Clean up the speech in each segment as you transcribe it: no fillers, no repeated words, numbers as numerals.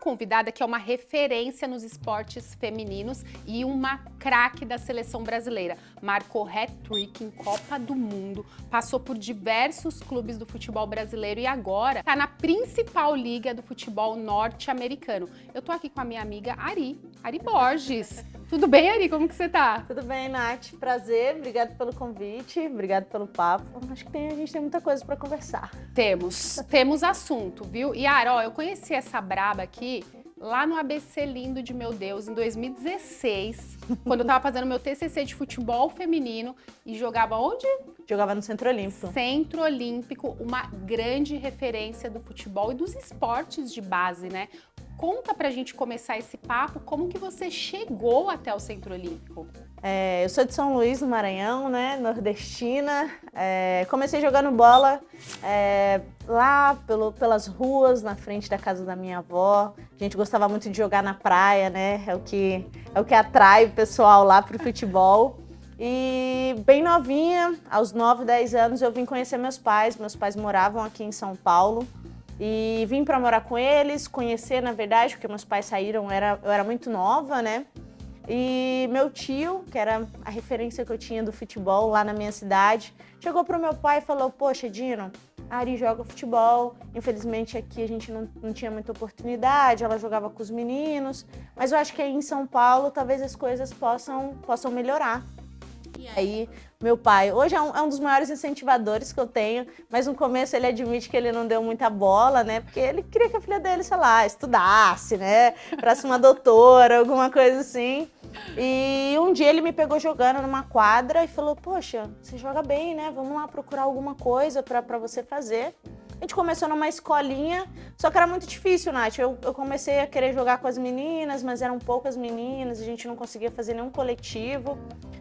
convidada que é uma referência nos esportes femininos e uma craque da seleção brasileira. Marcou hat-trick em Copa do Mundo, passou por diversos clubes do futebol brasileiro e agora está na principal liga do futebol norte-americano. Eu tô aqui com a minha amiga Ari Borges. Tudo bem, Ari? Como que você tá? Tudo bem, Nath. Prazer. Obrigado pelo convite. Obrigado pelo papo. Acho que a gente tem muita coisa para conversar. Temos assunto, viu? E, Ara, ó, eu conheci essa braba aqui lá no ABC Lindo de Meu Deus, em 2016, quando eu tava fazendo meu TCC de futebol feminino e jogava onde? Jogava no Centro Olímpico. Centro Olímpico, uma grande referência do futebol e dos esportes de base, né? Conta pra gente começar esse papo, como que você chegou até o Centro Olímpico? Eu sou de São Luís, no Maranhão, né? Nordestina. Comecei jogando bola lá pelas ruas, na frente da casa da minha avó. A gente gostava muito de jogar na praia, né? É o que atrai o pessoal lá pro futebol. E bem novinha, aos 9, 10 anos, eu vim conhecer meus pais. Meus pais moravam aqui em São Paulo. E vim para morar com eles, conhecer, na verdade, porque meus pais saíram, eu era muito nova, né? E meu tio, que era a referência que eu tinha do futebol lá na minha cidade, chegou pro meu pai e falou: poxa, Dino, a Ari joga futebol, infelizmente aqui a gente não tinha muita oportunidade, ela jogava com os meninos, mas eu acho que aí em São Paulo talvez as coisas possam melhorar. E aí, meu pai, hoje é um dos maiores incentivadores que eu tenho, mas no começo ele admite que ele não deu muita bola, né? Porque ele queria que a filha dele, sei lá, estudasse, né? Pra ser uma doutora, alguma coisa assim. E um dia ele me pegou jogando numa quadra e falou: poxa, você joga bem, né? Vamos lá procurar alguma coisa pra você fazer. A gente começou numa escolinha, só que era muito difícil, Nath. Eu comecei a querer jogar com as meninas, mas eram poucas meninas, a gente não conseguia fazer nenhum coletivo.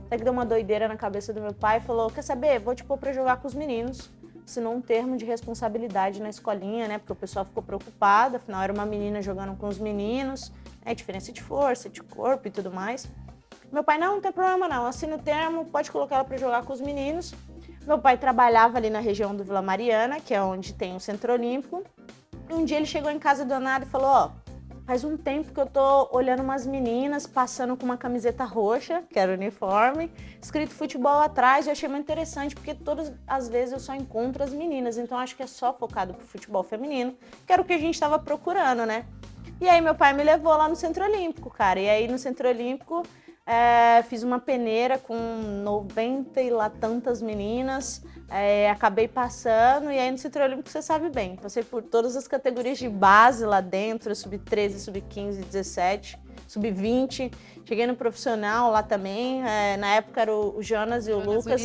Até que deu uma doideira na cabeça do meu pai e falou: quer saber, vou te pôr pra jogar com os meninos. Assinou um termo de responsabilidade na escolinha, né? Porque o pessoal ficou preocupado, afinal era uma menina jogando com os meninos, né? Diferença de força, de corpo e tudo mais. Meu pai: não tem problema não, assina o termo, pode colocar ela pra jogar com os meninos. Meu pai trabalhava ali na região do Vila Mariana, que é onde tem o Centro Olímpico. E um dia ele chegou em casa do nada e falou: ó, faz um tempo que eu tô olhando umas meninas passando com uma camiseta roxa, que era o uniforme, escrito futebol atrás. Eu achei muito interessante, porque todas as vezes eu só encontro as meninas, então acho que é só focado pro futebol feminino, que era o que a gente tava procurando, né? E aí meu pai me levou lá no Centro Olímpico, cara. E aí no Centro Olímpico fiz uma peneira com 90 e lá tantas meninas, acabei passando, e aí no Centro Olímpico você sabe bem, passei por todas as categorias de base lá dentro, sub-13, sub-15, 17, sub-20, cheguei no profissional lá também, na época era o Jonas e o Lucas.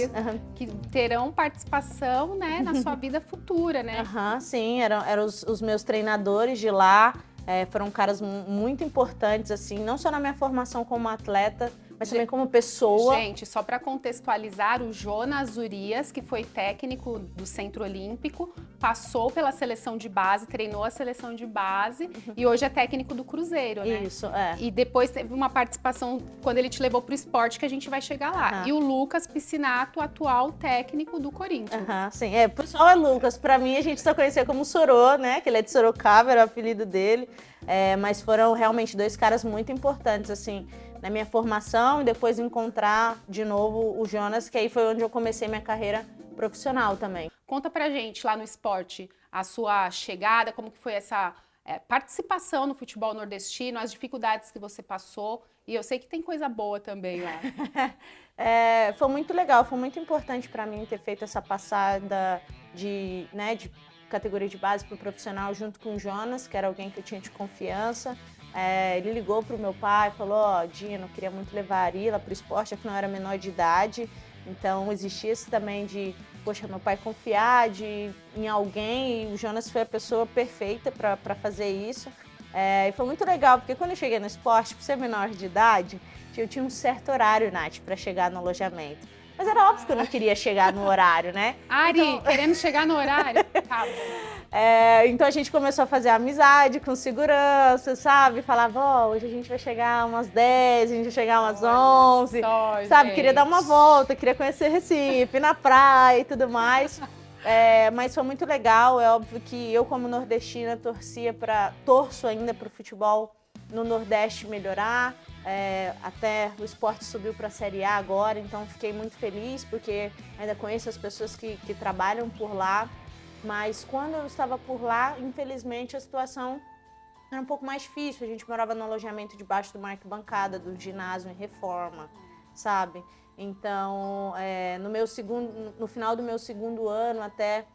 Que terão participação, né, na sua vida futura, né? Sim, eram os meus treinadores de lá. Foram caras muito importantes, assim, não só na minha formação como atleta, mas também como pessoa. Gente, só para contextualizar, o Jonas Urias, que foi técnico do Centro Olímpico, passou pela seleção de base, treinou a seleção de base e hoje é técnico do Cruzeiro, né? Isso, E depois teve uma participação quando ele te levou pro esporte, que a gente vai chegar lá. E o Lucas Piscinato, atual técnico do Corinthians. Sim, o pessoal é Lucas. Pra mim, a gente só conhecia como Sorô, né? Que ele é de Sorocaba, era o apelido dele. Mas foram realmente dois caras muito importantes, assim, na minha formação, e depois encontrar de novo o Jonas, que aí foi onde eu comecei minha carreira profissional também. Conta pra gente lá no esporte a sua chegada, como que foi essa participação no futebol nordestino, as dificuldades que você passou, e eu sei que tem coisa boa também lá. Foi muito legal, foi muito importante para mim ter feito essa passada de categoria de base para o profissional junto com o Jonas, que era alguém que eu tinha de confiança. Ele ligou pro meu pai e falou: ó, Dino, eu queria muito levar a Ari lá pro esporte, afinal eu era menor de idade, então existia esse também de, poxa, meu pai confiar em alguém, e o Jonas foi a pessoa perfeita para fazer isso. E foi muito legal, porque quando eu cheguei no esporte, por ser menor de idade, eu tinha um certo horário, Nath, para chegar no alojamento. Mas era óbvio que eu não queria chegar no horário, né? Ari, então... queremos chegar no horário? Tá bom. Então a gente começou a fazer amizade com segurança, sabe? Falava: ó, hoje a gente vai chegar umas 10, a gente vai chegar umas 11, sabe? Gente. Queria dar uma volta, queria conhecer Recife, na praia e tudo mais. Mas foi muito legal. É óbvio que eu, como nordestina, torço ainda para o futebol no Nordeste melhorar. Até o esporte subiu para a Série A agora, então fiquei muito feliz, porque ainda conheço as pessoas que trabalham por lá. Mas quando eu estava por lá, infelizmente, a situação era um pouco mais difícil. A gente morava no alojamento debaixo de uma arquibancada do ginásio em reforma, sabe? Então, no final do meu segundo ano até,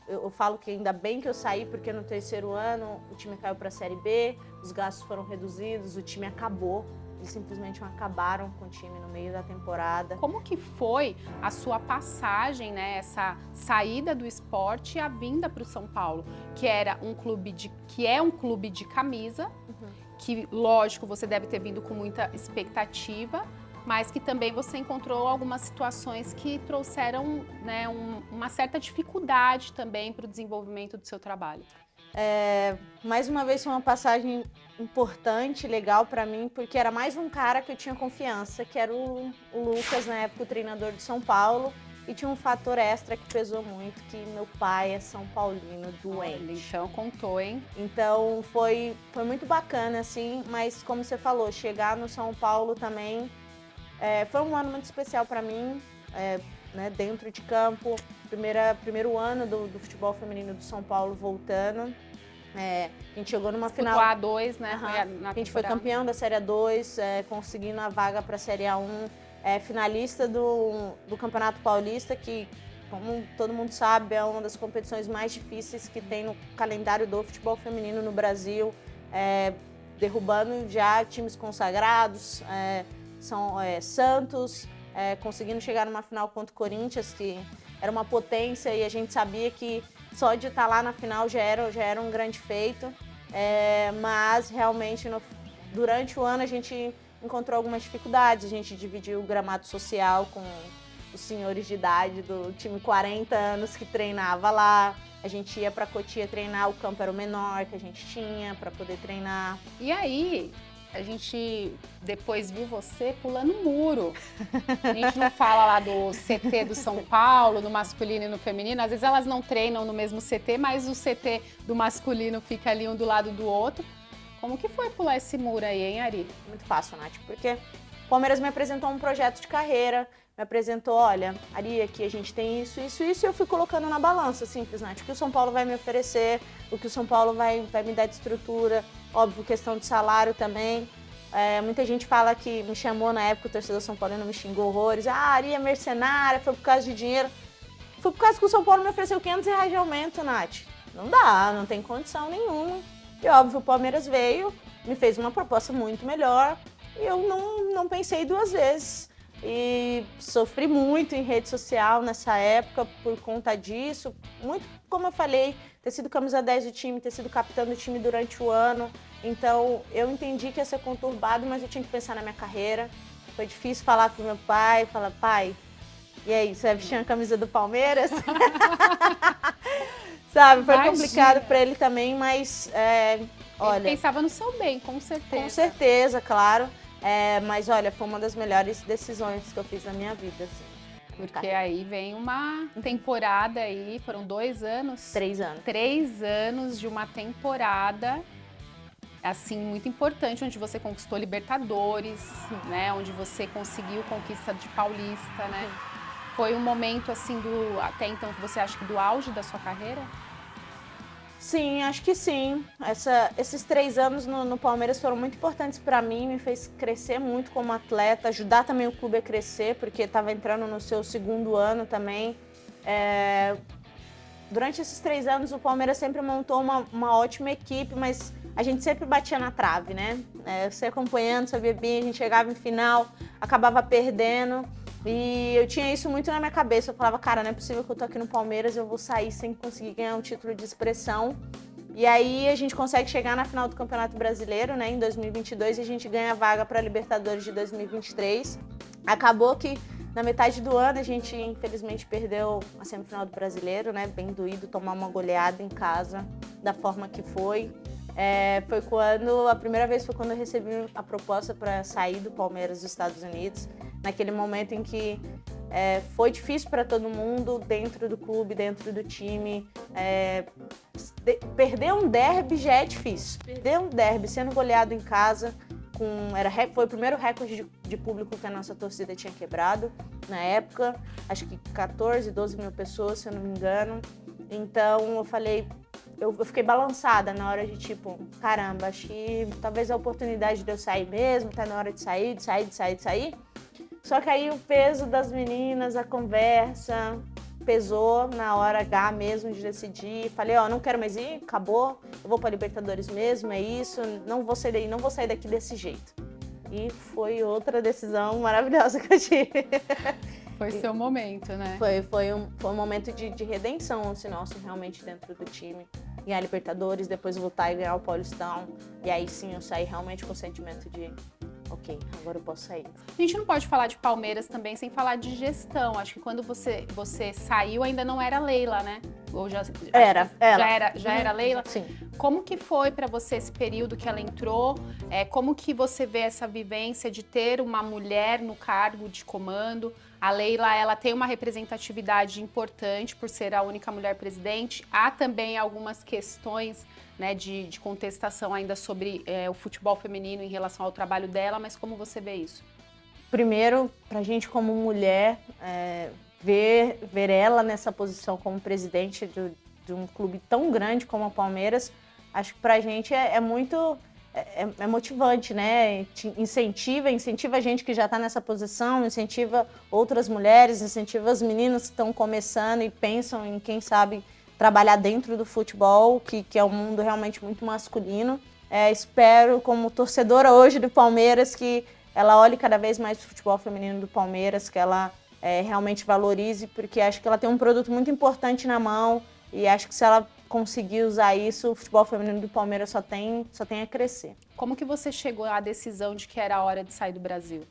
eu falo que ainda bem que eu saí, porque no terceiro ano o time caiu para a Série B, os gastos foram reduzidos, o time acabou. Eles simplesmente acabaram com o time no meio da temporada. Como que foi a sua passagem, né, essa saída do esporte e a vinda para o São Paulo, que é um clube de camisa, que, lógico, você deve ter vindo com muita expectativa, mas que também você encontrou algumas situações que trouxeram, né, uma certa dificuldade também para o desenvolvimento do seu trabalho. Mais uma vez foi uma passagem importante, legal para mim, porque era mais um cara que eu tinha confiança, que era o Lucas, na época o treinador de São Paulo, e tinha um fator extra que pesou muito, que meu pai é São Paulino, doente. Olha, então contou, hein? Então foi muito bacana, assim, mas como você falou, chegar no São Paulo também foi um ano muito especial para mim, né, dentro de campo, primeiro ano do futebol feminino do São Paulo voltando. A gente chegou numa final. A2, né? A gente foi campeão da Série A2, conseguindo a vaga para a Série A1, finalista do Campeonato Paulista, que, como todo mundo sabe, é uma das competições mais difíceis que tem no calendário do futebol feminino no Brasil, derrubando já times consagrados, Santos, conseguindo chegar numa final contra o Corinthians, que era uma potência, e a gente sabia que só de estar lá na final já era um grande feito, mas realmente durante o ano a gente encontrou algumas dificuldades. A gente dividiu o gramado social com os senhores de idade do time 40 anos que treinava lá. A gente ia para Cotia treinar, o campo era o menor que a gente tinha para poder treinar. E aí, a gente depois viu você pulando muro. A gente não fala lá do CT do São Paulo, no masculino e no feminino. Às vezes elas não treinam no mesmo CT, mas o CT do masculino fica ali um do lado do outro. Como que foi pular esse muro aí, hein, Ari? Muito fácil, Nath, porque o Palmeiras me apresentou um projeto de carreira, me apresentou, olha, Ari, aqui a gente tem isso, isso, isso, e eu fui colocando na balança, simples, Nath, o que o São Paulo vai me oferecer, o que o São Paulo vai me dar de estrutura, óbvio, questão de salário também. Muita gente fala que me chamou na época, o torcedor São Paulino me xingou horrores, Ari é mercenária, foi por causa de dinheiro. Foi por causa que o São Paulo me ofereceu R$500 de aumento, Nath. Não dá, não tem condição nenhuma. E óbvio, o Palmeiras veio, me fez uma proposta muito melhor e eu não pensei duas vezes. E sofri muito em rede social nessa época por conta disso. Muito, como eu falei, ter sido camisa 10 do time, ter sido capitã do time durante o ano. Então, eu entendi que ia ser conturbado, mas eu tinha que pensar na minha carreira. Foi difícil falar pro meu pai, falar, pai, e aí, você vai vestir a camisa do Palmeiras? Sabe, foi complicado para ele também, mas olha... Ele pensava no seu bem, com certeza. Com certeza, claro. Mas olha, foi uma das melhores decisões que eu fiz na minha vida. Assim, porque aí vem uma temporada aí, foram 2 anos? 3 anos. 3 anos de uma temporada, assim, muito importante, onde você conquistou Libertadores, né? Onde você conseguiu conquista de Paulista, né? Foi um momento, assim, até então, que você acha que do auge da sua carreira? Sim, acho que sim. Esses 3 anos no Palmeiras foram muito importantes para mim, me fez crescer muito como atleta, ajudar também o clube a crescer, porque estava entrando no seu segundo ano também. Durante esses 3 anos, o Palmeiras sempre montou uma ótima equipe, mas a gente sempre batia na trave, né? Você acompanhando, você bebia, a gente chegava em final, acabava perdendo. E eu tinha isso muito na minha cabeça. Eu falava, cara, não é possível que eu tô aqui no Palmeiras, eu vou sair sem conseguir ganhar um título de expressão. E aí a gente consegue chegar na final do Campeonato Brasileiro, né, em 2022, e a gente ganha a vaga para a Libertadores de 2023. Acabou que na metade do ano a gente, infelizmente, perdeu a semifinal do Brasileiro, né, bem doído, tomar uma goleada em casa da forma que foi. A primeira vez foi quando eu recebi a proposta para sair do Palmeiras dos Estados Unidos, naquele momento em que Foi difícil para todo mundo, dentro do clube, dentro do time. Perder um derby já é difícil. Perder um derby sendo goleado em casa, foi o primeiro recorde de público que a nossa torcida tinha quebrado na época. Acho que 14, 12 mil pessoas, se eu não me engano. Então eu falei, eu fiquei balançada na hora de tipo, caramba, acho que talvez a oportunidade de eu sair mesmo, tá na hora de sair. Só que aí o peso das meninas, a conversa, pesou na hora H mesmo de decidir. Falei, não quero mais ir, acabou, eu vou pra Libertadores mesmo, é isso, não vou sair daqui desse jeito. E foi outra decisão maravilhosa que eu tive. Foi seu momento, né? Foi um momento de redenção assim, nosso, realmente, dentro do time. Ganhar Libertadores, depois voltar e ganhar o Paulistão. E aí sim eu saí realmente com o sentimento de ok, agora eu posso sair. A gente não pode falar de Palmeiras também sem falar de gestão. Acho que quando você saiu ainda não era Leila, né? Ou já era Leila? Sim. Como que foi para você esse período que ela entrou? Como que você vê essa vivência de ter uma mulher no cargo de comando? A Leila, ela tem uma representatividade importante por ser a única mulher presidente. Há também algumas questões, né, de contestação ainda sobre o futebol feminino em relação ao trabalho dela, mas como você vê isso? Primeiro, pra gente como mulher, ver ela nessa posição como presidente de um clube tão grande como a Palmeiras, acho que pra gente é muito motivante, né? Incentiva a gente que já está nessa posição, incentiva outras mulheres, incentiva as meninas que estão começando e pensam em, quem sabe, trabalhar dentro do futebol, que é um mundo realmente muito masculino. Espero, como torcedora hoje do Palmeiras, que ela olhe cada vez mais o futebol feminino do Palmeiras, que ela realmente valorize, porque acho que ela tem um produto muito importante na mão e acho que se ela conseguir usar isso, o futebol feminino do Palmeiras só tem a crescer. Como que você chegou à decisão de que era a hora de sair do Brasil?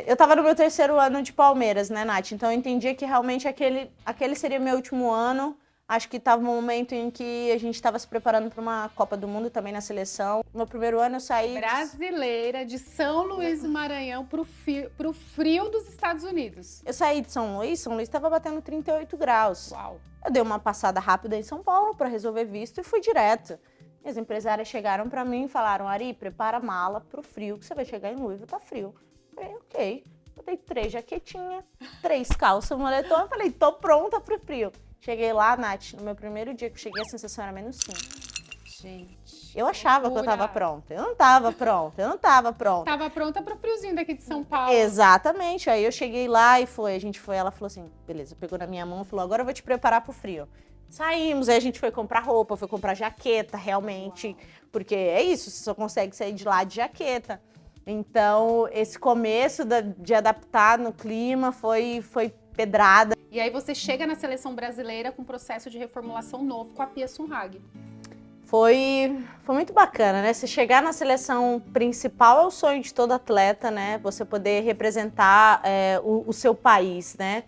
Eu estava no meu 3º ano de Palmeiras, né, Nath? Então eu entendia que realmente aquele seria meu último ano. Acho que estava um momento em que a gente estava se preparando para uma Copa do Mundo também na seleção. No primeiro ano eu saí... Brasileira de São Luís do Maranhão pro frio dos Estados Unidos. Eu saí de São Luís estava batendo 38 graus. Uau! Eu dei uma passada rápida em São Paulo para resolver visto e fui direto. E as empresárias chegaram para mim e falaram, Ari, prepara a mala pro frio, que você vai chegar em Luíva, tá frio. Eu falei, ok. Botei 3 jaquetinhas, 3 calças, moletom. Eu falei, tô pronta pro frio. Cheguei lá, Nath, no meu primeiro dia que eu cheguei, a sensação era -5. Gente, eu achava que eu tava pronta. Eu não tava pronta. Tava pronta pro friozinho daqui de São Paulo. Exatamente. Aí eu cheguei lá e a gente foi, ela falou assim, beleza, pegou na minha mão e falou, agora eu vou te preparar pro frio. Saímos, aí a gente foi comprar roupa, foi comprar jaqueta, realmente, uau, porque é isso, você só consegue sair de lá de jaqueta. Então, esse começo de adaptar no clima foi pedrada. E aí você chega na seleção brasileira com um processo de reformulação novo com a Pia Sundhage. Foi muito bacana, né? Você chegar na seleção principal é o sonho de todo atleta, né? Você poder representar o seu país, né?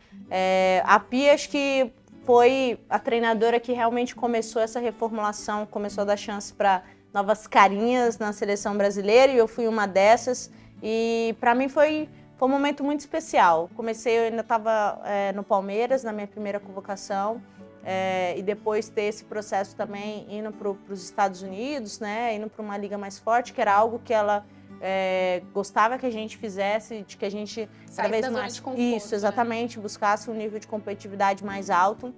A Pia, acho que foi a treinadora que realmente começou essa reformulação, começou a dar chance para novas carinhas na seleção brasileira e eu fui uma dessas. E para mim foi um momento muito especial. Eu ainda estava no Palmeiras, na minha primeira convocação. E depois ter esse processo também indo para os Estados Unidos, né, indo para uma liga mais forte, que era algo que ela gostava que a gente fizesse, de que a gente cada vez mais de conforto, isso, exatamente, né? Buscasse um nível de competitividade mais alto.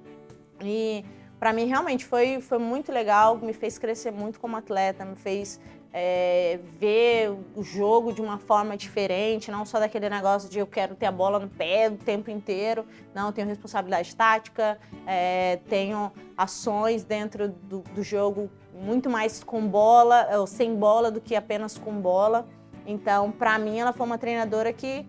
E para mim realmente foi muito legal, me fez crescer muito como atleta, me fez ver o jogo de uma forma diferente, não só daquele negócio de eu quero ter a bola no pé o tempo inteiro, não, eu tenho responsabilidade tática, tenho ações dentro do jogo muito mais com bola, ou sem bola do que apenas com bola. Então, para mim, ela foi uma treinadora que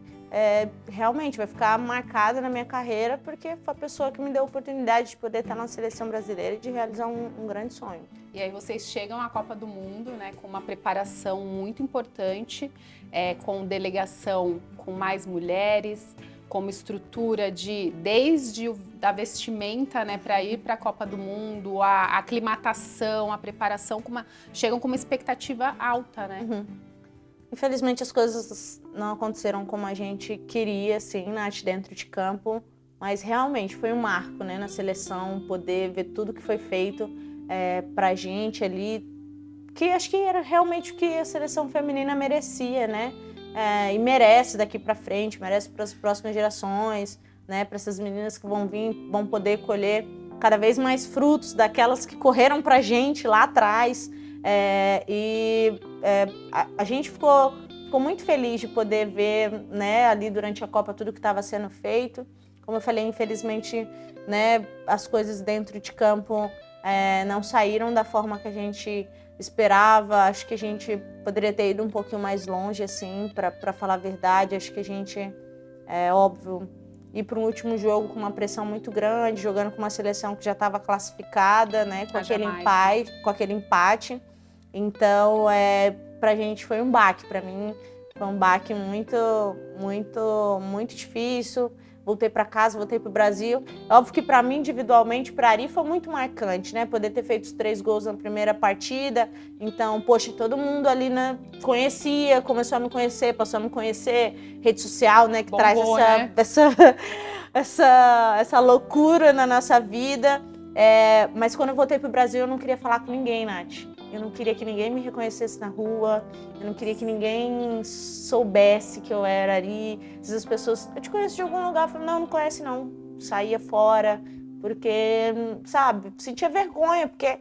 realmente vai ficar marcada na minha carreira, porque foi a pessoa que me deu a oportunidade de poder estar na seleção brasileira e de realizar um grande sonho. E aí vocês chegam à Copa do Mundo, né, com uma preparação muito importante, com delegação com mais mulheres, com uma estrutura desde da vestimenta, né, para ir para a Copa do Mundo, a aclimatação, a preparação, chegam com uma expectativa alta, né? Uhum. Infelizmente as coisas não aconteceram como a gente queria, assim, Nath, dentro de campo, mas realmente foi um marco, né, na seleção, poder ver tudo que foi feito pra gente ali, que acho que era realmente o que a seleção feminina merecia, né, e merece daqui pra frente, merece para as próximas gerações, né, para essas meninas que vão vir, vão poder colher cada vez mais frutos daquelas que correram pra gente lá atrás, a gente ficou muito feliz de poder ver, né, ali durante a Copa tudo que estava sendo feito. Como eu falei, infelizmente, né, as coisas dentro de campo não saíram da forma que a gente esperava. Acho que a gente poderia ter ido um pouquinho mais longe, assim, para falar a verdade. Acho que a gente, óbvio, ir para um último jogo com uma pressão muito grande, jogando com uma seleção que já estava classificada, né, com aquele empate. Então, pra gente foi um baque, pra mim foi um baque muito, muito, muito difícil. Voltei pra casa, voltei pro Brasil. Óbvio que pra mim, individualmente, pra Ari foi muito marcante, né? Poder ter feito os 3 gols na primeira partida. Então, poxa, todo mundo ali, né, conhecia, começou a me conhecer, passou a me conhecer. Rede social, né, que traz essa loucura na nossa vida. Mas quando eu voltei pro Brasil, eu não queria falar com ninguém, Nath. Eu não queria que ninguém me reconhecesse na rua, eu não queria que ninguém soubesse que eu era Ari. Essas pessoas, eu te conheço de algum lugar, eu falei, não conhece não. Saía fora, porque, sabe, sentia vergonha, porque,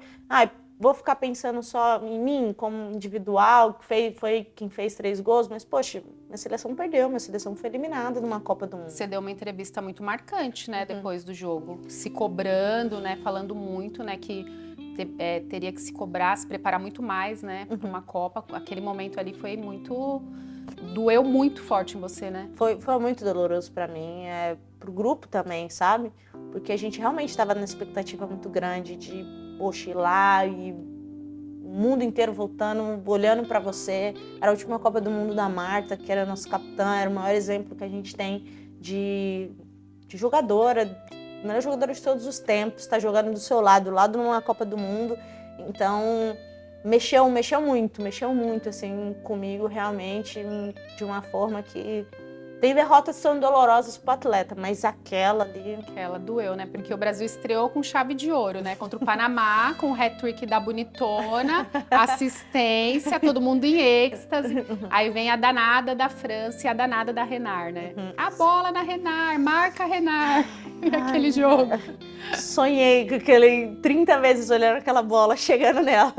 vou ficar pensando só em mim, como individual, que foi quem fez 3 gols, mas, poxa, minha seleção perdeu, minha seleção foi eliminada numa Copa do Mundo. Você deu uma entrevista muito marcante, né, depois do jogo, se cobrando, né, falando muito, né, que teria que se cobrar, se preparar muito mais, né, para uma Copa. Aquele momento ali foi muito... doeu muito forte em você, né? Foi muito doloroso para mim, pro grupo também, sabe? Porque a gente realmente estava numa expectativa muito grande de, poxa, ir lá e o mundo inteiro voltando, olhando para você. Era a última Copa do Mundo da Marta, que era nossa capitã, era o maior exemplo que a gente tem de jogadora, melhor jogadora de todos os tempos, tá jogando do seu lado numa Copa do Mundo. Então, mexeu muito, assim, comigo, realmente, de uma forma que... Tem derrotas que são dolorosas pro atleta, mas aquela ali... Aquela doeu, né? Porque o Brasil estreou com chave de ouro, né? Contra o Panamá, com o hat-trick da bonitona, assistência, todo mundo em êxtase. Aí vem a danada da França e a danada da Renard, né? A bola na Renard, marca a Renard. E aquele jogo. Sonhei com aquele 30 vezes olhando aquela bola, chegando nela.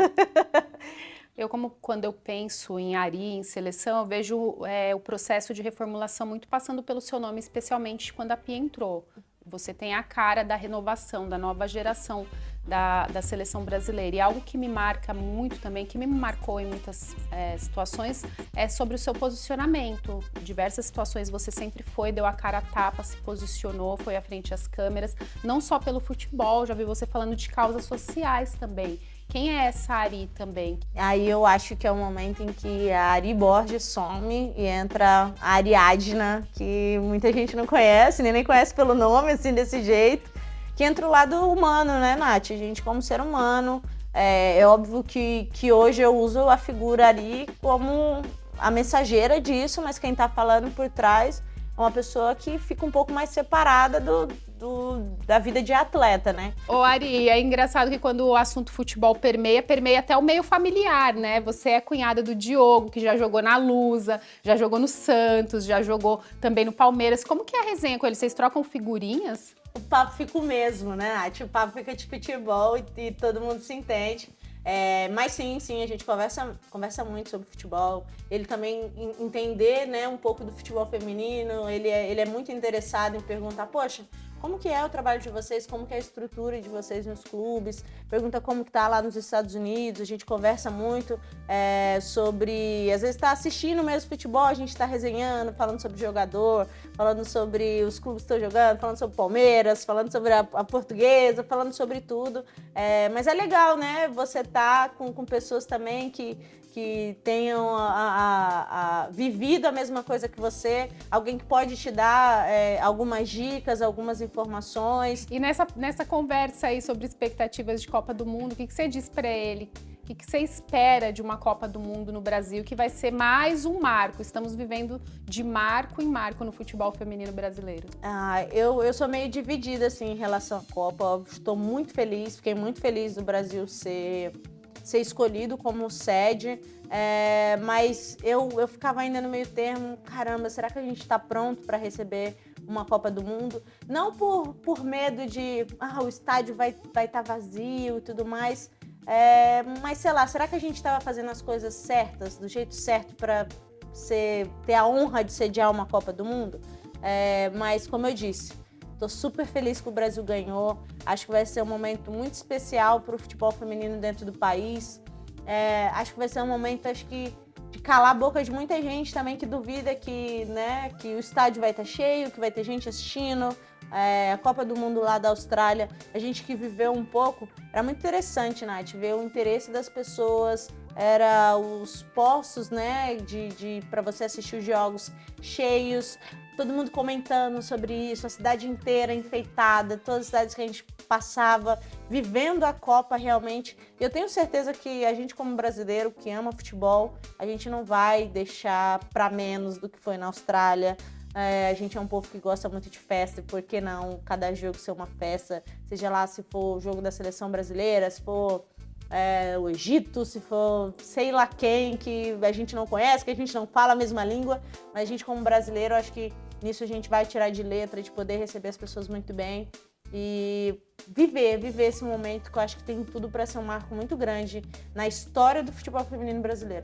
Quando eu penso em Ari, em seleção, eu vejo o processo de reformulação muito passando pelo seu nome, especialmente quando a Pia entrou. Você tem a cara da renovação, da nova geração da seleção brasileira. E algo que me marca muito também, que me marcou em muitas situações, é sobre o seu posicionamento. Em diversas situações você sempre deu a cara a tapa, se posicionou, foi à frente às câmeras, não só pelo futebol, já vi você falando de causas sociais também. Quem é essa Ari também? Aí eu acho que é o momento em que a Ari Borges some e entra a Ariadna, que muita gente não conhece, nem conhece pelo nome, assim, desse jeito. Que entra o lado humano, né, Nath? A gente como ser humano. É óbvio que hoje eu uso a figura Ari como a mensageira disso, mas quem tá falando por trás é uma pessoa que fica um pouco mais separada da vida de atleta, né? Ô Ari, é engraçado que quando o assunto futebol permeia até o meio familiar, né? Você é cunhada do Diogo, que já jogou na Lusa, já jogou no Santos, já jogou também no Palmeiras. Como que é a resenha com ele? Vocês trocam figurinhas? O papo fica o mesmo, né, Nath? O papo fica de futebol e todo mundo se entende. Mas sim, a gente conversa muito sobre futebol. Ele também entender, né, um pouco do futebol feminino. Ele é muito interessado em perguntar, poxa, como que é o trabalho de vocês, como que é a estrutura de vocês nos clubes, pergunta como que tá lá nos Estados Unidos, a gente conversa muito sobre, às vezes tá assistindo mesmo futebol, a gente tá resenhando, falando sobre jogador, falando sobre os clubes que estão jogando, falando sobre Palmeiras, falando sobre a Portuguesa, falando sobre tudo, mas é legal, né, você tá com pessoas também que tenham vivido a mesma coisa que você, alguém que pode te dar algumas dicas, algumas informações. E nessa conversa aí sobre expectativas de Copa do Mundo, o que você diz para ele? que você espera de uma Copa do Mundo no Brasil, que vai ser mais um marco? Estamos vivendo de marco em marco no futebol feminino brasileiro. Eu sou meio dividida, assim, em relação à Copa. Estou muito feliz, fiquei muito feliz do Brasil ser escolhido como sede, mas eu ficava ainda no meio termo, caramba, será que a gente está pronto para receber uma Copa do Mundo? Não por medo de, o estádio vai estar vazio e tudo mais, mas sei lá, será que a gente estava fazendo as coisas certas, do jeito certo para ter a honra de sediar uma Copa do Mundo? Mas como eu disse, tô super feliz que o Brasil ganhou. Acho que vai ser um momento muito especial para o futebol feminino dentro do país. Acho que vai ser um momento, de calar a boca de muita gente também que duvida que o estádio vai estar cheio, que vai ter gente assistindo. A Copa do Mundo lá da Austrália, a gente que viveu um pouco, era muito interessante, Nath, ver o interesse das pessoas, era os postos, para você assistir os jogos cheios, todo mundo comentando sobre isso, a cidade inteira enfeitada, todas as cidades que a gente passava, vivendo a Copa realmente. Eu tenho certeza que a gente, como brasileiro que ama futebol, a gente não vai deixar para menos do que foi na Austrália. A gente é um povo que gosta muito de festa, por que não cada jogo ser uma festa? Seja lá se for o jogo da seleção brasileira, se for o Egito, se for sei lá quem, que a gente não conhece, que a gente não fala a mesma língua, mas a gente como brasileiro, acho que nisso a gente vai tirar de letra, de poder receber as pessoas muito bem e viver esse momento que eu acho que tem tudo para ser um marco muito grande na história do futebol feminino brasileiro.